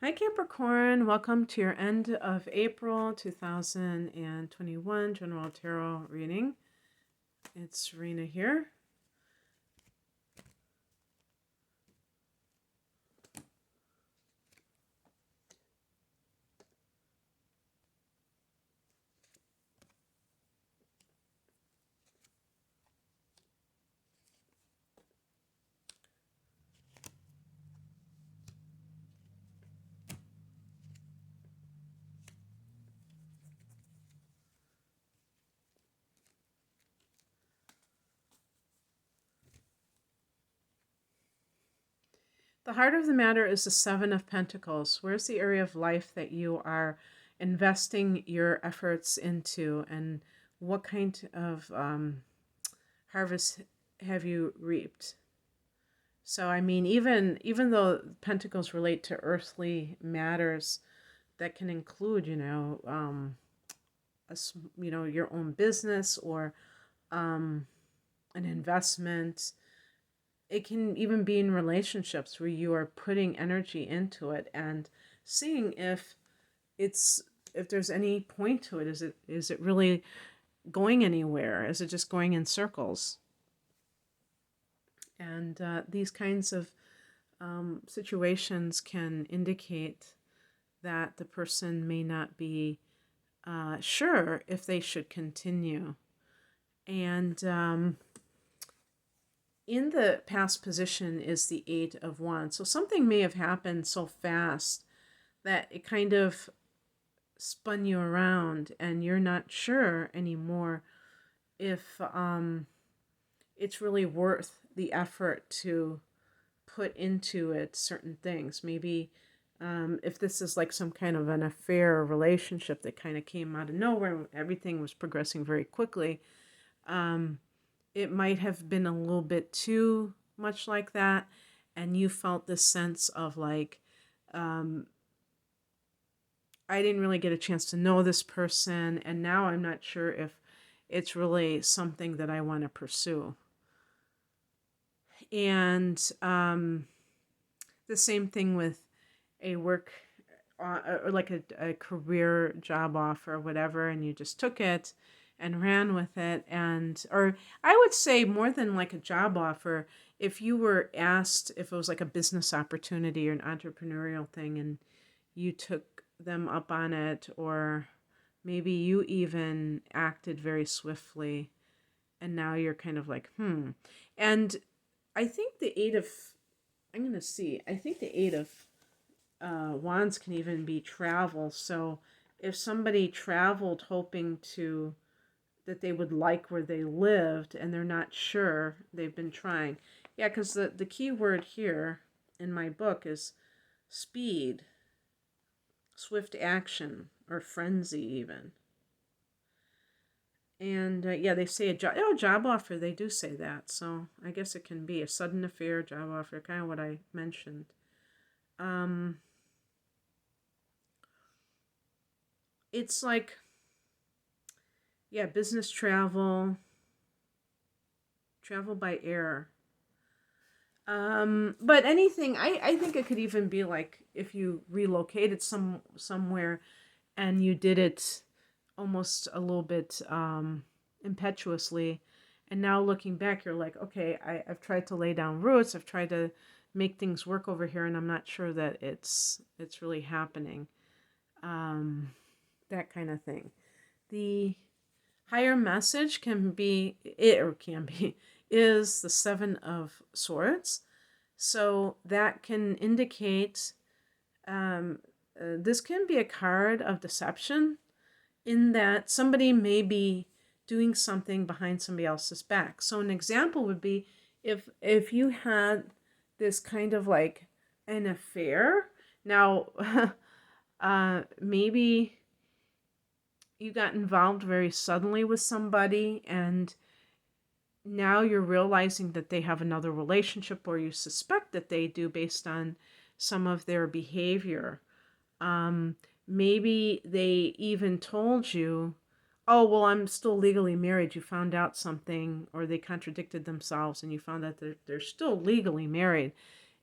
Hi Capricorn, welcome to your end of April 2021 General Tarot reading. It's Serena here. The heart of the matter is the Seven of Pentacles. Where's the area of life that you are investing your efforts into, and what kind of harvest have you reaped? So, I mean, even though Pentacles relate to earthly matters, that can include, your own business or an investment. It can even be in relationships where you are putting energy into it and seeing it's if there's any point to it. Is it really going anywhere? Is it just going in circles? And these kinds of situations can indicate that the person may not be sure if they should continue. And in the past position is the Eight of Wands. So something may have happened so fast that it kind of spun you around and you're not sure anymore if it's really worth the effort to put into it certain things. Maybe if this is like some kind of an affair or relationship that kind of came out of nowhere, everything was progressing very quickly. It might have been a little bit too much like that, and you felt this sense of like, I didn't really get a chance to know this person, and now I'm not sure if it's really something that I want to pursue. And the same thing with a work or like a career job offer or whatever, and you just took it and ran with it. And or I would say more than like a job offer, if you were asked if it was like a business opportunity or an entrepreneurial thing and you took them up on it, or maybe you even acted very swiftly and now you're kind of like and I think the eight of I'm going to see. I think the Eight of Wands can even be travel. So if somebody traveled hoping that they would like where they lived and they're not sure, they've been trying. Yeah, because the key word here in my book is speed, swift action, or frenzy even. And yeah, they say job offer. They do say that. So I guess it can be a sudden affair, job offer, kind of what I mentioned. It's like, yeah, business travel, travel by air. But anything, I think it could even be like if you relocated somewhere and you did it almost a little bit impetuously, and now looking back, you're like, okay, I've tried to lay down roots, I've tried to make things work over here, and I'm not sure that it's really happening. That kind of thing. The higher message is the Seven of Swords. So that can indicate this can be a card of deception, in that somebody may be doing something behind somebody else's back. So an example would be if you had this kind of like an affair. Now, maybe you got involved very suddenly with somebody and now you're realizing that they have another relationship, or you suspect that they do based on some of their behavior. Maybe they even told you, oh, well, I'm still legally married. You found out something, or they contradicted themselves and you found out that they're still legally married.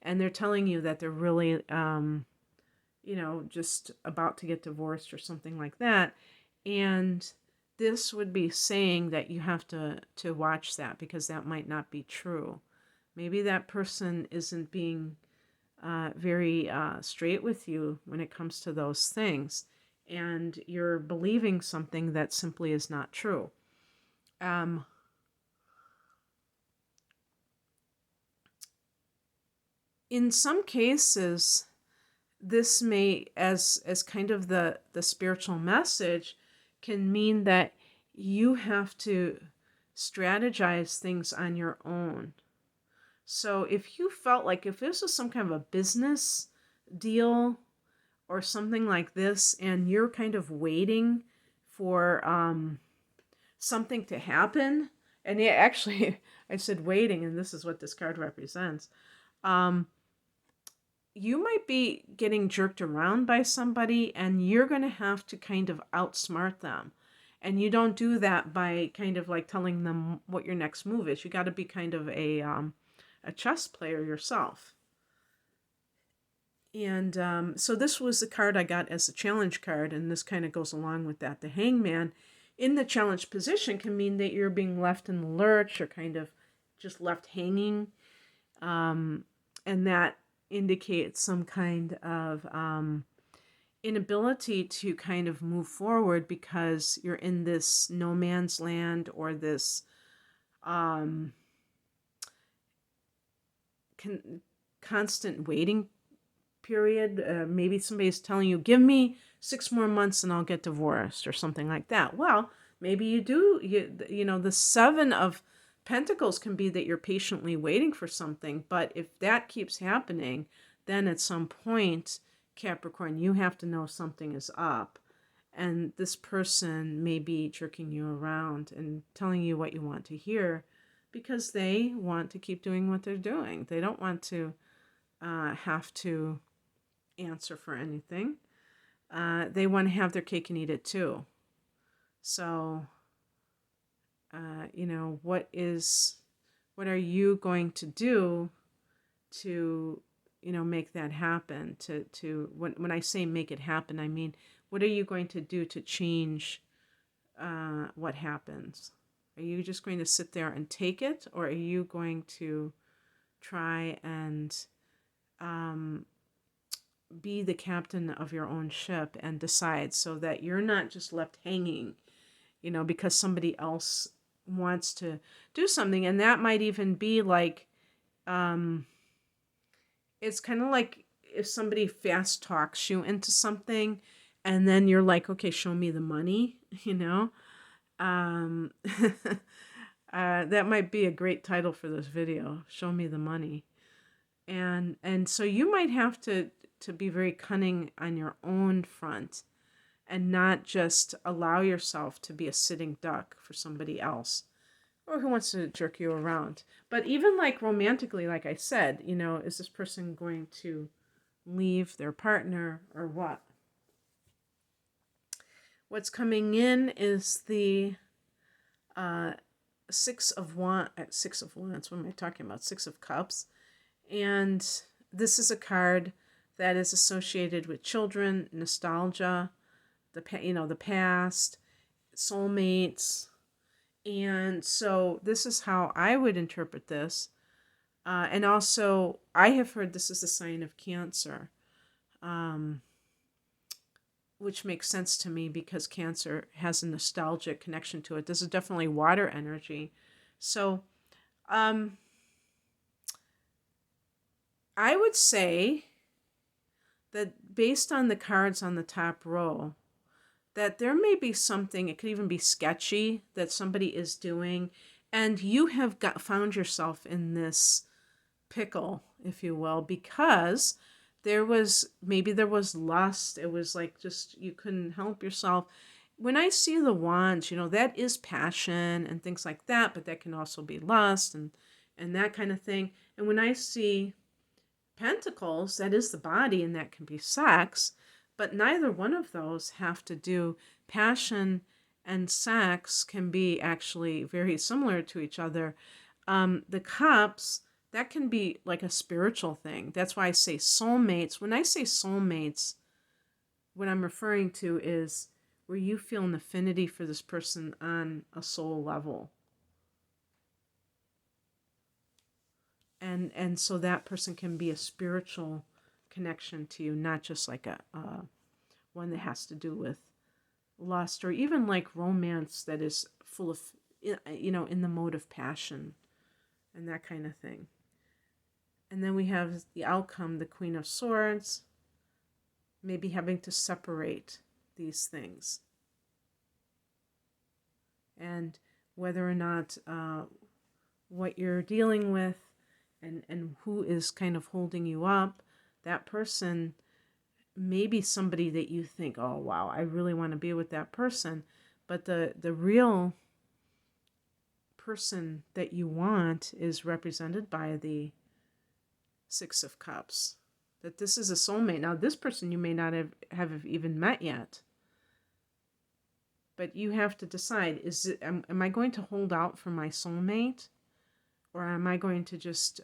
And they're telling you that they're really, just about to get divorced or something like that. And this would be saying that you have to watch that, because that might not be true. Maybe that person isn't being very straight with you when it comes to those things, and you're believing something that simply is not true. In some cases, this may, as kind of the spiritual message, can mean that you have to strategize things on your own. So if you felt like if this was some kind of a business deal or something like this, and you're kind of waiting for something to happen, and yeah, actually, I said waiting, and this is what this card represents. You might be getting jerked around by somebody, and you're going to have to kind of outsmart them. And you don't do that by kind of like telling them what your next move is. You got to be kind of a chess player yourself. And so this was the card I got as a challenge card, and this kind of goes along with that. The Hangman in the challenge position can mean that you're being left in the lurch, or kind of just left hanging. And that indicates some kind of inability to kind of move forward, because you're in this no man's land, or this constant waiting period. Maybe somebody's telling you, give me 6 more months and I'll get divorced, or something like that. Well, maybe you do. The 7 of Pentacles can be that you're patiently waiting for something, but if that keeps happening, then at some point, Capricorn, you have to know something is up. And this person may be jerking you around and telling you what you want to hear, because they want to keep doing what they're doing. They don't want to have to answer for anything. They want to have their cake and eat it too. So, what are you going to do to, make that happen? When I say make it happen, I mean, what are you going to do to change what happens? Are you just going to sit there and take it, or are you going to try and be the captain of your own ship and decide, so that you're not just left hanging, because somebody else wants to do something? And that might even be like, it's kind of like if somebody fast talks you into something, and then you're like, okay, show me the money, that might be a great title for this video, show me the money. And so you might have to be very cunning on your own front, and not just allow yourself to be a sitting duck for somebody else, or who wants to jerk you around. But even like romantically, like I said, is this person going to leave their partner, or what? What's coming in is the Six of Wands. What am I talking about? 6 of Cups. And this is a card that is associated with children, nostalgia, the past, soulmates. And so this is how I would interpret this. And also, I have heard this is a sign of Cancer, which makes sense to me, because Cancer has a nostalgic connection to it. This is definitely water energy. So I would say that based on the cards on the top row, that there may be something, it could even be sketchy, that somebody is doing, and you have found yourself in this pickle, if you will, because there was lust. It was like, just, you couldn't help yourself. When I see the wands, that is passion and things like that, but that can also be lust and that kind of thing. And when I see pentacles, that is the body, and that can be sex, but neither one of those have to do. Passion and sex can be actually very similar to each other. The cups, that can be like a spiritual thing. That's why I say soulmates. When I say soulmates, what I'm referring to is where you feel an affinity for this person on a soul level. And so that person can be a spiritual connection to you, not just like a one that has to do with lust, or even like romance that is full of, in the mode of passion and that kind of thing. And then we have the outcome, the Queen of Swords, maybe having to separate these things. And whether or not what you're dealing with and who is kind of holding you up, that person may be somebody that you think, oh, wow, I really want to be with that person. But the real person that you want is represented by the Six of Cups. That this is a soulmate. Now, this person you may not have even met yet. But you have to decide, am I going to hold out for my soulmate? Or am I going to just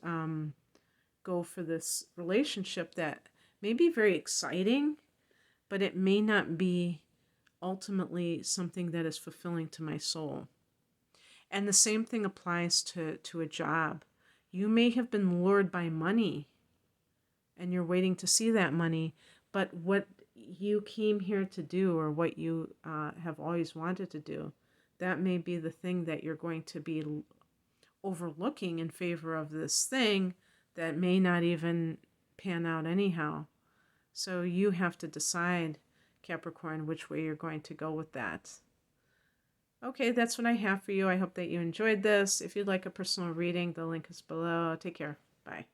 go for this relationship that may be very exciting, but it may not be ultimately something that is fulfilling to my soul? And the same thing applies to a job. You may have been lured by money and you're waiting to see that money, but what you came here to do, or what you have always wanted to do, that may be the thing that you're going to be overlooking in favor of this thing that may not even pan out anyhow. So you have to decide, Capricorn, which way you're going to go with that. Okay, that's what I have for you. I hope that you enjoyed this. If you'd like a personal reading, the link is below. Take care. Bye.